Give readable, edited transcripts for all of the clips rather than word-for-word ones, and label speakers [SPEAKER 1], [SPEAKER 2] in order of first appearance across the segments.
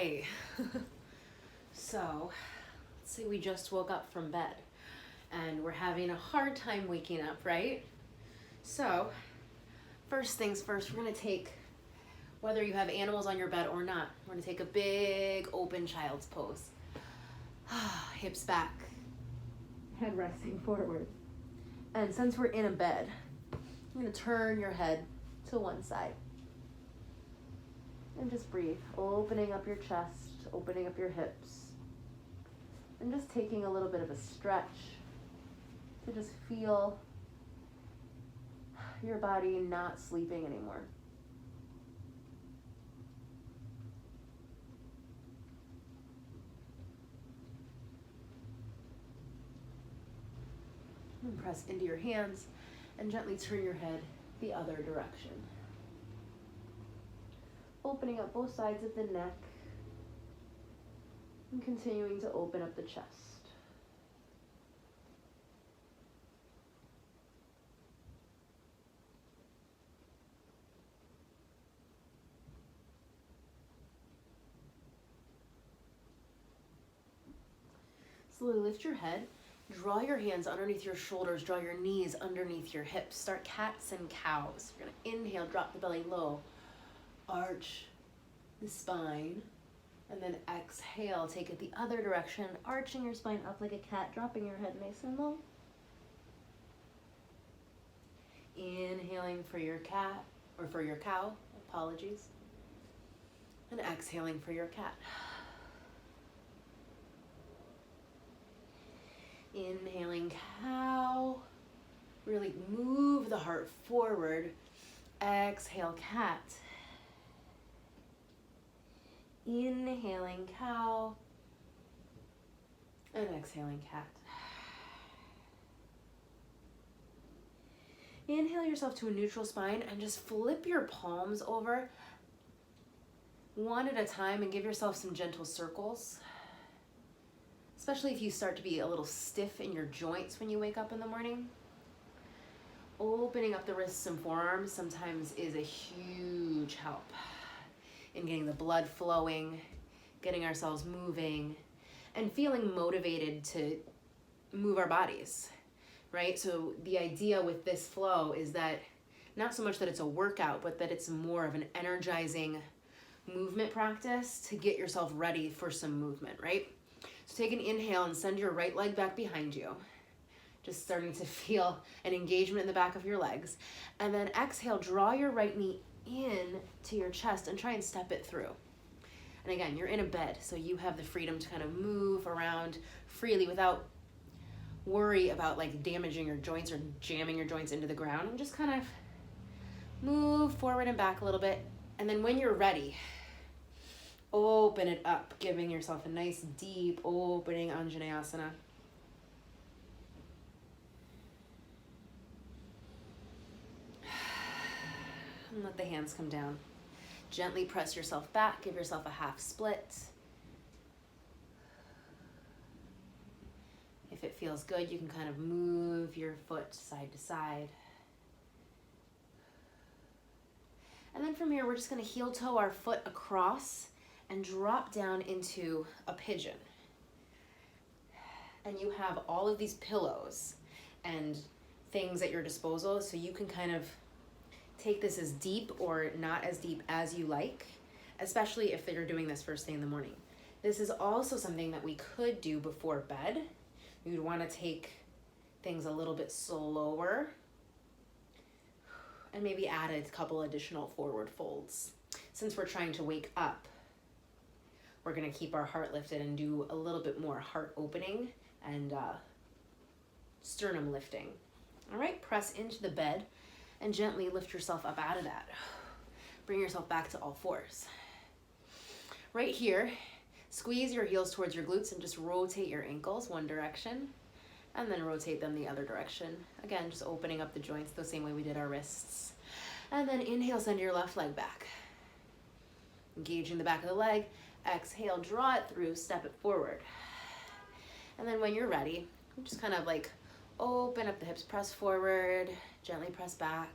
[SPEAKER 1] right. So, let's say we just woke up from bed and we're having a hard time waking up, right? So, first things first, we're gonna take, whether you have animals on your bed or not, we're gonna take a big open child's pose. Hips back, head resting forward. And since we're in a bed, you're gonna turn your head to one side. And just breathe, opening up your chest, opening up your hips. And just taking a little bit of a stretch to just feel your body not sleeping anymore. And press into your hands and gently turn your head the other direction. Opening up both sides of the neck and continuing to open up the chest. Slowly lift your head, draw your hands underneath your shoulders, draw your knees underneath your hips. Start cats and cows. You're gonna inhale, drop the belly low, arch the spine, and then exhale, take it the other direction, arching your spine up like a cat, dropping your head nice and low. Inhaling for your cat, or for your cow, apologies, and exhaling for your cat. Inhaling cow, really move the heart forward. Exhale cat. Inhaling cow and exhaling cat. Inhale yourself to a neutral spine and just flip your palms over one at a time and give yourself some gentle circles. Especially if you start to be a little stiff in your joints when you wake up in the morning. Opening up the wrists and forearms sometimes is a huge help in getting the blood flowing, getting ourselves moving, and feeling motivated to move our bodies, right? So the idea with this flow is that not so much that it's a workout, but that it's more of an energizing movement practice to get yourself ready for some movement, right? So take an inhale and send your right leg back behind you. Just starting to feel an engagement in the back of your legs. And then exhale, draw your right knee in to your chest and try and step it through. And again, you're in a bed, so you have the freedom to kind of move around freely without worry about like damaging your joints or jamming your joints into the ground. And just kind of move forward and back a little bit. And then when you're ready, open it up, giving yourself a nice deep opening Anjaneyasana. And let the hands come down. Gently press yourself back, give yourself a half split. If it feels good, you can kind of move your foot side to side. And then from here, we're just gonna heel toe our foot across and drop down into a pigeon. And you have all of these pillows and things at your disposal, so you can kind of take this as deep or not as deep as you like, especially if you're doing this first thing in the morning. This is also something that we could do before bed. We would want to take things a little bit slower and maybe add a couple additional forward folds. Since we're trying to wake up, we're going to keep our heart lifted and do a little bit more heart opening and sternum lifting. All right, press into the bed and gently lift yourself up out of that. Bring yourself back to all fours. Right here, squeeze your heels towards your glutes and just rotate your ankles one direction and then rotate them the other direction. Again, just opening up the joints the same way we did our wrists. And then inhale, send your left leg back. Engaging the back of the leg. Exhale, draw it through, step it forward. And then when you're ready, just kind of like open up the hips, press forward, gently press back,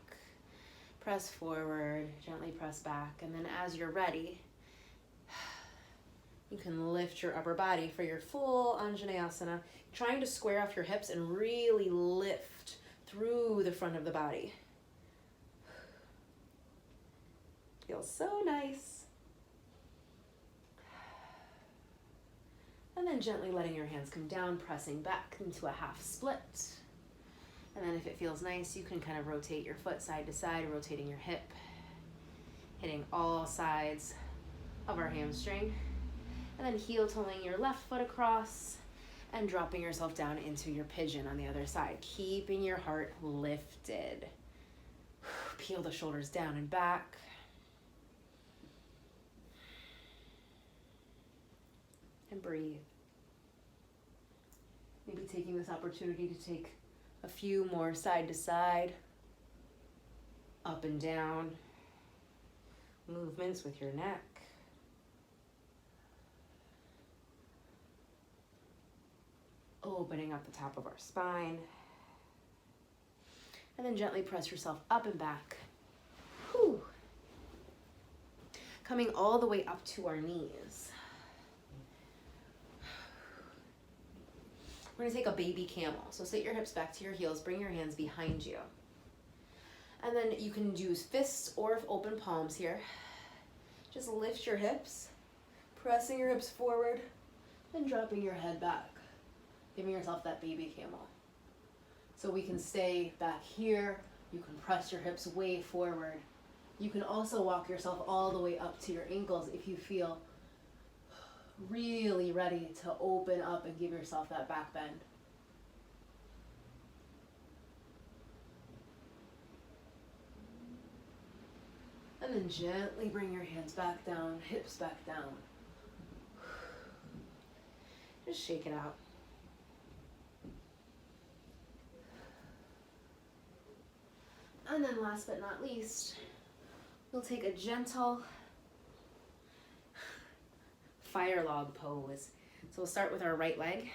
[SPEAKER 1] press forward, gently press back. And then as you're ready, You can lift your upper body for your full Anjaneyasana, trying to square off your hips and really lift through the front of the body. Feels so nice. And then gently letting your hands come down, pressing back into a half split. And then if it feels nice, you can kind of rotate your foot side to side, rotating your hip, hitting all sides of our hamstring. And then heel toeing your left foot across and dropping yourself down into your pigeon on the other side, keeping your heart lifted. Peel the shoulders down and back. And breathe. Maybe taking this opportunity to take a few more side to side, up and down movements with your neck. Opening up the top of our spine. And then gently press yourself up and back. Whew. Coming all the way up to our knees. We're gonna take a baby camel. So sit your hips back to your heels, bring your hands behind you. And then you can use fists or open palms here. Just lift your hips, pressing your hips forward, and dropping your head back. Giving yourself that baby camel. So we can stay back here. You can press your hips way forward. You can also walk yourself all the way up to your ankles if you feel really ready to open up and give yourself that back bend. And then gently bring your hands back down, hips back down. Just shake it out. And then last but not least, we'll take a gentle fire log pose. So we'll start with our right leg.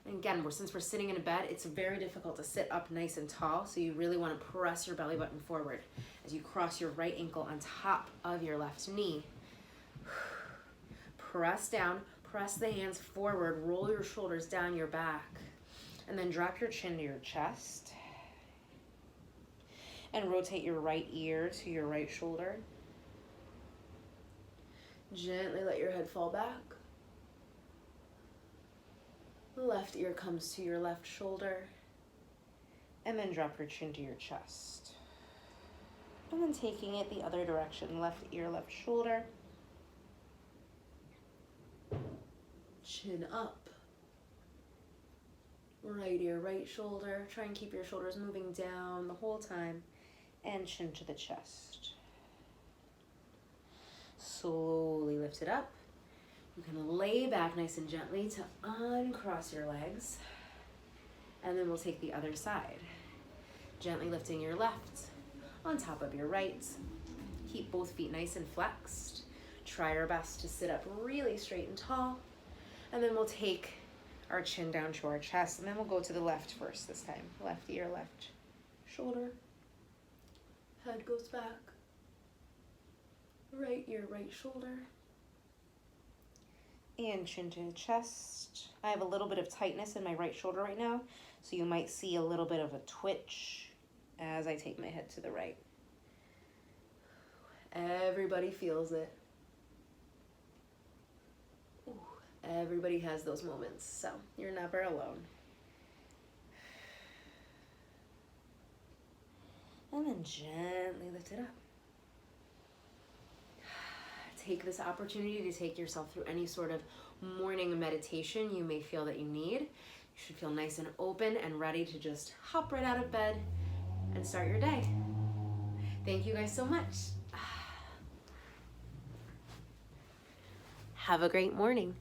[SPEAKER 1] And again, since we're sitting in a bed, it's very difficult to sit up nice and tall, so you really want to press your belly button forward as you cross your right ankle on top of your left knee. Press down, press the hands forward, roll your shoulders down your back, and then drop your chin to your chest. And rotate your right ear to your right shoulder. Gently let your head fall back. Left ear comes to your left shoulder. And then drop your chin to your chest. And then taking it the other direction, left ear, left shoulder. Chin up. Right ear, right shoulder. Try and keep your shoulders moving down the whole time. And chin to the chest. Slowly lift it up. You can lay back nice and gently to uncross your legs. And then we'll take the other side. Gently lifting your left on top of your right. Keep both feet nice and flexed. Try our best to sit up really straight and tall. And then we'll take our chin down to our chest. And then we'll go to the left first this time. Left ear, left shoulder. Head goes back. Right ear, right shoulder. And chin to the chest. I have a little bit of tightness in my right shoulder right now, so you might see a little bit of a twitch as I take my head to the right. Everybody feels it. Ooh, everybody has those moments, so you're never alone. And then gently lift it up. Take this opportunity to take yourself through any sort of morning meditation you may feel that you need. You should feel nice and open and ready to just hop right out of bed and start your day. Thank you guys so much. Have a great morning.